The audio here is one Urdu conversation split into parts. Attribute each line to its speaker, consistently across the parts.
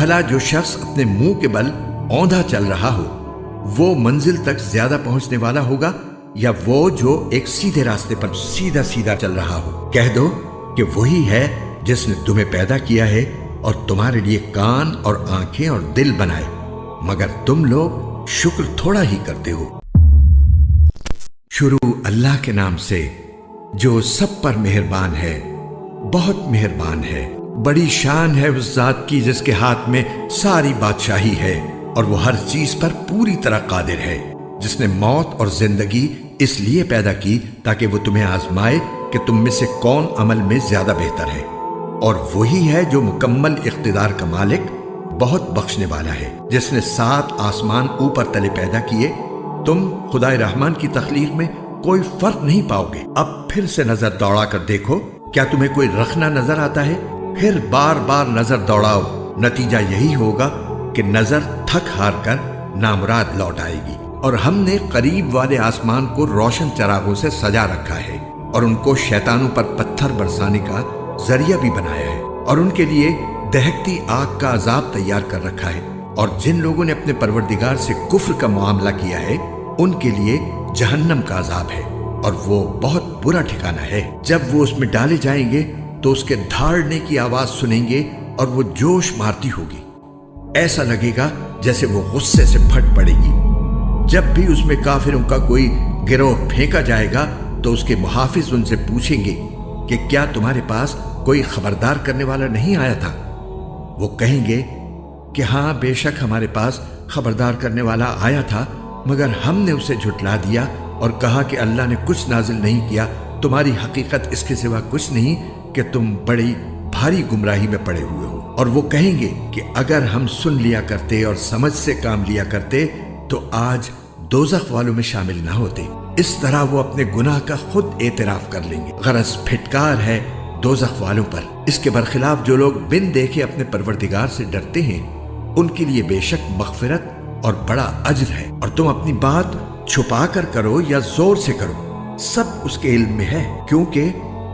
Speaker 1: بھلا جو شخص اپنے منہ کے بل اوندھا چل رہا ہو وہ منزل تک زیادہ پہنچنے والا ہوگا یا وہ جو ایک سیدھے راستے پر سیدھا سیدھا چل رہا ہو؟ کہہ دو کہ وہی ہے جس نے تمہیں پیدا کیا ہے اور تمہارے لیے کان اور آنکھیں اور دل بنائے، مگر تم لوگ شکر تھوڑا ہی کرتے ہو۔ شروع اللہ کے نام سے جو سب پر مہربان ہے، بہت مہربان ہے۔ بڑی شان ہے اس ذات کی جس کے ہاتھ میں ساری بادشاہی ہے اور وہ ہر چیز پر پوری طرح قادر ہے، جس نے موت اور زندگی اس لیے پیدا کی تاکہ وہ تمہیں آزمائے کہ تم میں سے کون عمل میں زیادہ بہتر ہے، اور وہی ہے جو مکمل اقتدار کا مالک، بہت بخشنے والا ہے، جس نے 7 آسمان اوپر تلے پیدا کیے۔ تم خدائے رحمان کی تخلیق میں کوئی فرق نہیں پاؤ گے۔ اب پھر سے نظر دوڑا کر دیکھو، کیا تمہیں کوئی رخنہ نظر آتا ہے؟ پھر بار بار نظر دوڑاؤ، نتیجہ یہی ہوگا کہ نظر تھک ہار کر نامراد لوٹ آئے گی۔ اور ہم نے قریب والے آسمان کو روشن چراغوں سے سجا رکھا ہے اور ان کو شیطانوں پر پتھر برسانے کا ذریعہ بھی بنایا ہے، اور ان کے لیے دہکتی آگ کا عذاب تیار کر رکھا ہے۔ اور جن لوگوں نے اپنے پروردگار سے کفر کا معاملہ کیا ہے ان کے لیے جہنم کا عذاب ہے، اور وہ بہت برا ٹھکانہ ہے۔ جب وہ اس میں ڈالے جائیں گے تو اس کے دھاڑنے کی آواز سنیں گے اور وہ جوش مارتی ہوگی، ایسا لگے گا جیسے وہ غصے سے پھٹ پڑے گی۔ جب بھی اس میں کافروں کا کوئی گروہ پھینکا جائے گا تو اس کے محافظ ان سے پوچھیں گے کہ کیا تمہارے پاس کوئی خبردار کرنے والا نہیں آیا تھا؟ وہ کہیں گے کہ ہاں، بے شک ہمارے پاس خبردار کرنے والا آیا تھا، مگر ہم نے اسے جھٹلا دیا اور کہا کہ اللہ نے کچھ نازل نہیں کیا، تمہاری حقیقت اس کے سوا کچھ نہیں کہ تم بڑی بھاری گمراہی میں پڑے ہوئے ہو۔ اور وہ کہیں گے کہ اگر ہم سن لیا کرتے اور سمجھ سے کام لیا کرتے تو آج دوزخ والوں میں شامل نہ ہوتے۔ اس طرح وہ اپنے گناہ کا خود اعتراف کر لیں گے۔ غرض پھٹکار ہے دوزخ والوں پر۔ اس کے برخلاف جو لوگ بن دیکھے اپنے پروردگار سے ڈرتے ہیں ان کے لیے بے شک مغفرت اور بڑا اجر ہے۔ اور تم اپنی بات چھپا کر کرو یا زور سے کرو، سب اس کے علم میں ہے، کیونکہ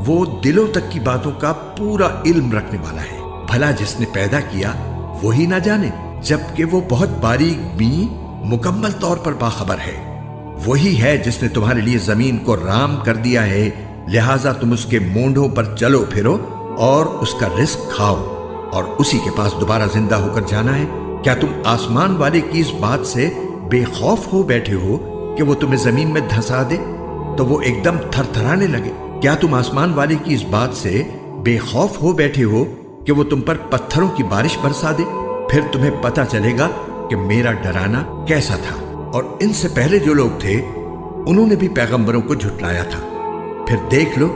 Speaker 1: وہ دلوں تک کی باتوں کا پورا علم رکھنے والا ہے۔ بھلا جس نے پیدا کیا وہی نہ جانے، جبکہ وہ بہت باریک بین مکمل طور پر باخبر ہے۔ وہی ہے جس نے تمہارے لیے زمین کو رام کر دیا ہے، لہٰذا تم اس کے مونڈوں پر چلو پھرو اور اس کا رزق کھاؤ، اور اسی کے پاس دوبارہ زندہ ہو کر جانا ہے۔ کیا تم آسمان والے کی اس بات سے بے خوف ہو بیٹھے ہو کہ وہ تمہیں زمین میں دھسا دے تو وہ ایک دم تھر تھرانے لگے؟ کیا تم آسمان والے کی اس بات سے بے خوف ہو بیٹھے ہو کہ وہ تم پر پتھروں کی بارش برسا دے؟ پھر تمہیں پتہ چلے گا کہ میرا ڈرانا کیسا تھا۔ اور ان سے پہلے جو لوگ تھے انہوں نے بھی پیغمبروں کو جھٹلایا تھا، پھر دیکھ لو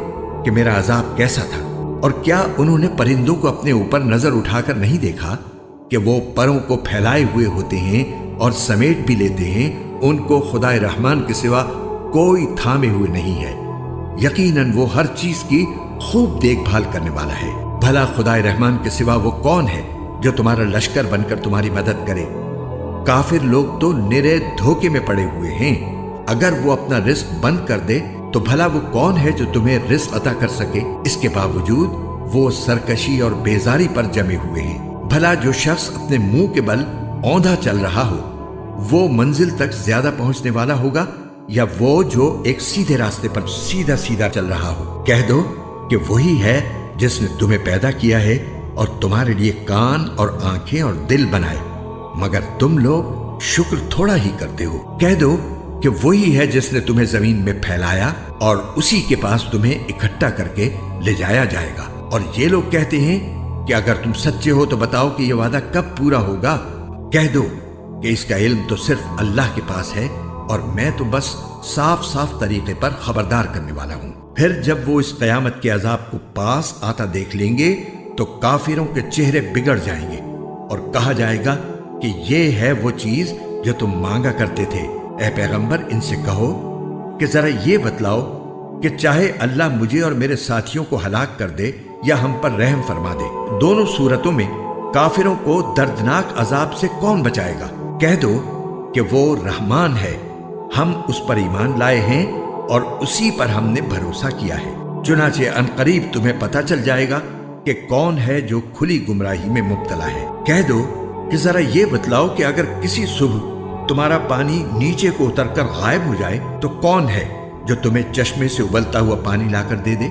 Speaker 1: کہ میرا عذاب کیسا تھا۔ اور کیا انہوں نے پرندوں کو اپنے اوپر نظر اٹھا کر نہیں دیکھا کہ وہ پروں کو پھیلائے ہوئے ہوتے ہیں اور سمیٹ بھی لیتے ہیں، ان کو خدائے رحمان کے سوا کوئی تھامے ہوئے نہیں ہے، یقیناً وہ ہر چیز کی خوب دیکھ بھال کرنے والا ہے۔ بھلا خدائے رحمان کے سوا وہ کون ہے جو تمہارا لشکر بن کر تمہاری مدد کرے؟ کافر لوگ تو نرے دھوکے میں پڑے ہوئے ہیں۔ اگر وہ اپنا رزق بند کر دے تو بھلا وہ کون ہے جو تمہیں رزق عطا کر سکے؟ اس کے باوجود وہ سرکشی اور بیزاری پر جمے ہوئے ہیں۔ بھلا جو شخص اپنے منہ کے بل اوندھا چل رہا ہو وہ منزل تک زیادہ پہنچنے والا ہوگا یا وہ جو ایک سیدھے راستے پر سیدھا سیدھا چل رہا ہو؟ کہہ دو کہ وہی ہے جس نے تمہیں پیدا کیا ہے اور تمہارے لیے کان اور آنکھیں اور دل بنائے، مگر تم لوگ شکر تھوڑا ہی کرتے ہو۔ کہہ دو کہ وہی ہے جس نے تمہیں زمین میں پھیلایا اور اسی کے پاس تمہیں اکٹھا کر کے لے جایا جائے گا۔ اور یہ لوگ کہتے ہیں کہ اگر تم سچے ہو تو بتاؤ کہ یہ وعدہ کب پورا ہوگا؟ کہہ دو کہ اس کا علم تو صرف اللہ کے پاس ہے اور میں تو بس صاف صاف طریقے پر خبردار کرنے والا ہوں۔ پھر جب وہ اس قیامت کے عذاب کو پاس آتا دیکھ لیں گے تو کافروں کے چہرے بگڑ جائیں گے اور کہا جائے گا کہ یہ ہے وہ چیز جو تم مانگا کرتے تھے۔ اے پیغمبر ان سے کہو کہ ذرا یہ بتلاؤ کہ چاہے اللہ مجھے اور میرے ساتھیوں کو ہلاک کر دے یا ہم پر رحم فرما دے، دونوں صورتوں میں کافروں کو دردناک عذاب سے کون بچائے گا؟ کہہ دو کہ وہ رحمان ہے، ہم اس پر ایمان لائے ہیں اور اسی پر ہم نے بھروسہ کیا ہے، چنانچہ عنقریب تمہیں پتہ چل جائے گا کہ کون ہے جو کھلی گمراہی میں مبتلا ہے۔ کہہ دو کہ ذرا یہ بتلاؤ کہ اگر کسی صبح تمہارا پانی نیچے کو اتر کر غائب ہو جائے تو کون ہے جو تمہیں چشمے سے ابلتا ہوا پانی لا کر دے دے؟